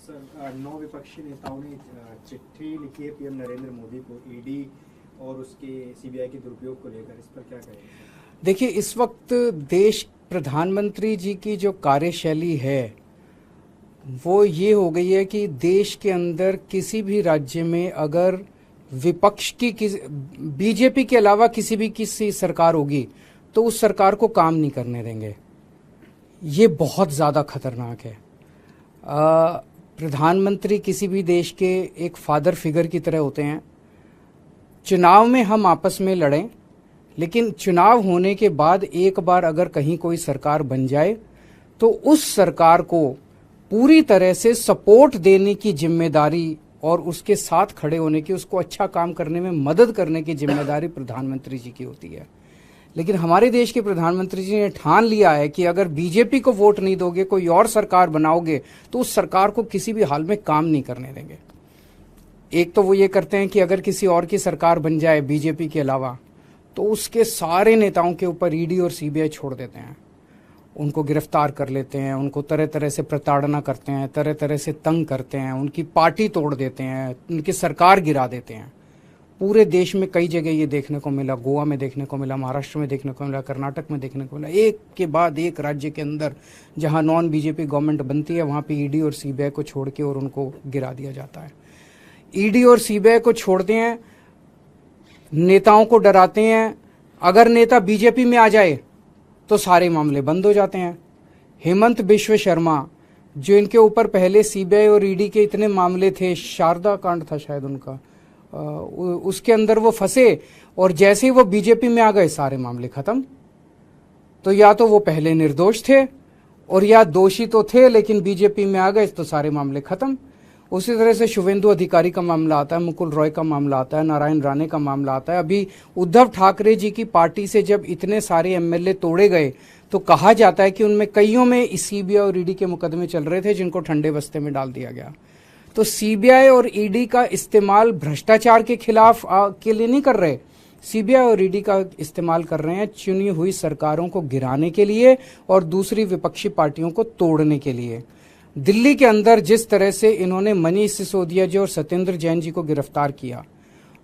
Sir, 9 विपक्षी नेताओं ने चिट्ठी लिखी है पीएम नरेंद्र मोदी को ईडी और उसके सीबीआई के दुरुपयोग को लेकर, इस पर क्या कहेंगे? देखिए, इस वक्त देश प्रधानमंत्री जी की जो कार्यशैली है वो ये हो गई है कि देश के अंदर किसी भी राज्य में अगर विपक्ष की बीजेपी के अलावा किसी सरकार होगी तो उस सरकार को काम नहीं करने देंगे। ये बहुत ज़्यादा खतरनाक है। प्रधानमंत्री किसी भी देश के एक फादर फिगर की तरह होते हैं। चुनाव में हम आपस में लड़ें, लेकिन चुनाव होने के बाद एक बार अगर कहीं कोई सरकार बन जाए तो उस सरकार को पूरी तरह से सपोर्ट देने की जिम्मेदारी और उसके साथ खड़े होने की, उसको अच्छा काम करने में मदद करने की जिम्मेदारी प्रधानमंत्री जी की होती है। लेकिन हमारे देश के प्रधानमंत्री जी ने ठान लिया है कि अगर बीजेपी को वोट नहीं दोगे, कोई और सरकार बनाओगे तो उस सरकार को किसी भी हाल में काम नहीं करने देंगे। एक तो वो ये करते हैं कि अगर किसी और की सरकार बन जाए बीजेपी के अलावा तो उसके सारे नेताओं के ऊपर ईडी और सीबीआई छोड़ देते हैं, उनको गिरफ्तार कर लेते हैं, उनको तरह तरह से प्रताड़ना करते हैं, तरह तरह से तंग करते हैं, उनकी पार्टी तोड़ देते हैं, उनकी सरकार गिरा देते हैं। पूरे देश में कई जगह ये देखने को मिला, गोवा में देखने को मिला, महाराष्ट्र में देखने को मिला, कर्नाटक में देखने को मिला। एक के बाद एक राज्य के अंदर जहां नॉन बीजेपी गवर्नमेंट बनती है वहां पे ईडी और सीबीआई को छोड़ के और उनको गिरा दिया जाता है। ईडी और सीबीआई को छोड़ते हैं, नेताओं को डराते हैं। अगर नेता बीजेपी में आ जाए तो सारे मामले बंद हो जाते हैं। हेमंत बिश्व शर्मा, जो इनके ऊपर पहले सीबीआई और ईडी के इतने मामले थे, शारदा कांड था शायद उनका, उसके अंदर वो फंसे और जैसे ही वो बीजेपी में आ गए सारे मामले खत्म। तो या तो वो पहले निर्दोष थे और या दोषी तो थे लेकिन बीजेपी में आ गए तो सारे मामले खत्म। उसी तरह से शुभेंदु अधिकारी का मामला आता है, मुकुल रॉय का मामला आता है, नारायण राणे का मामला आता है। अभी उद्धव ठाकरे जी की पार्टी से जब इतने सारे एमएलए तोड़े गए तो कहा जाता है कि उनमें कईयों में सीबीआई और ईडी के मुकदमे चल रहे थे जिनको ठंडे बस्ते में डाल दिया गया। तो सीबीआई और ईडी का इस्तेमाल भ्रष्टाचार के खिलाफ के लिए नहीं कर रहे, सीबीआई और ईडी का इस्तेमाल कर रहे हैं चुनी हुई सरकारों को गिराने के लिए और दूसरी विपक्षी पार्टियों को तोड़ने के लिए। दिल्ली के अंदर जिस तरह से इन्होंने मनीष सिसोदिया जी और सत्येंद्र जैन जी को गिरफ्तार किया,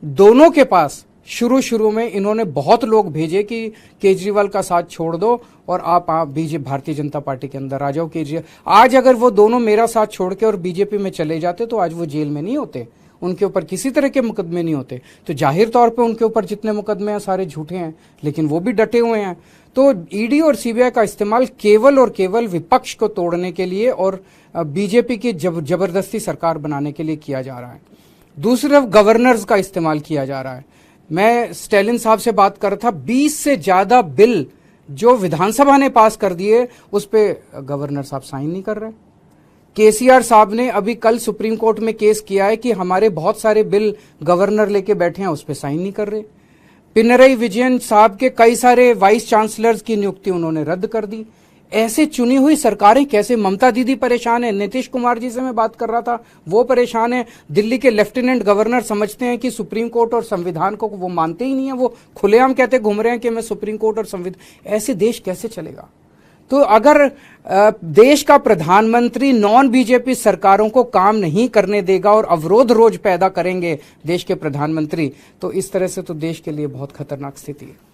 दोनों के पास शुरू में इन्होंने बहुत लोग भेजे कि केजरीवाल का साथ छोड़ दो और आप भारतीय जनता पार्टी के अंदर आ जाओ। केजरीवाल आज अगर वो दोनों मेरा साथ छोड़ के और बीजेपी में चले जाते तो आज वो जेल में नहीं होते, उनके ऊपर किसी तरह के मुकदमे नहीं होते। तो जाहिर तौर पे उनके ऊपर जितने मुकदमे हैं सारे झूठे हैं, लेकिन वो भी डटे हुए हैं। तो ईडी और सीबीआई का इस्तेमाल केवल और केवल विपक्ष को तोड़ने के लिए और बीजेपी की जबरदस्ती सरकार बनाने के लिए किया जा रहा है। दूसरी तरफ गवर्नर्स का इस्तेमाल किया जा रहा है। मैं स्टैलिन साहब से बात कर रहा था, 20 से ज्यादा बिल जो विधानसभा ने पास कर दिए उस पे गवर्नर साहब साइन नहीं कर रहे। केसीआर साहब ने अभी कल सुप्रीम कोर्ट में केस किया है कि हमारे बहुत सारे बिल गवर्नर लेके बैठे हैं, उस पे साइन नहीं कर रहे। पिनरई विजयन साहब के कई सारे वाइस चांसलर्स की नियुक्ति उन्होंने रद्द कर दी। ऐसे चुनी हुई सरकारें कैसे? ममता दीदी परेशान है, नीतीश कुमार जी से मैं बात कर रहा था, वो परेशान है। दिल्ली के लेफ्टिनेंट गवर्नर समझते हैं कि सुप्रीम कोर्ट और संविधान को वो मानते ही नहीं है, वो खुलेआम कहते घूम रहे हैं कि मैं सुप्रीम कोर्ट और संविधान। ऐसे देश कैसे चलेगा? तो अगर देश का प्रधानमंत्री नॉन बीजेपी सरकारों को काम नहीं करने देगा और अवरोध रोज पैदा करेंगे देश के प्रधानमंत्री, तो इस तरह से तो देश के लिए बहुत खतरनाक स्थिति है।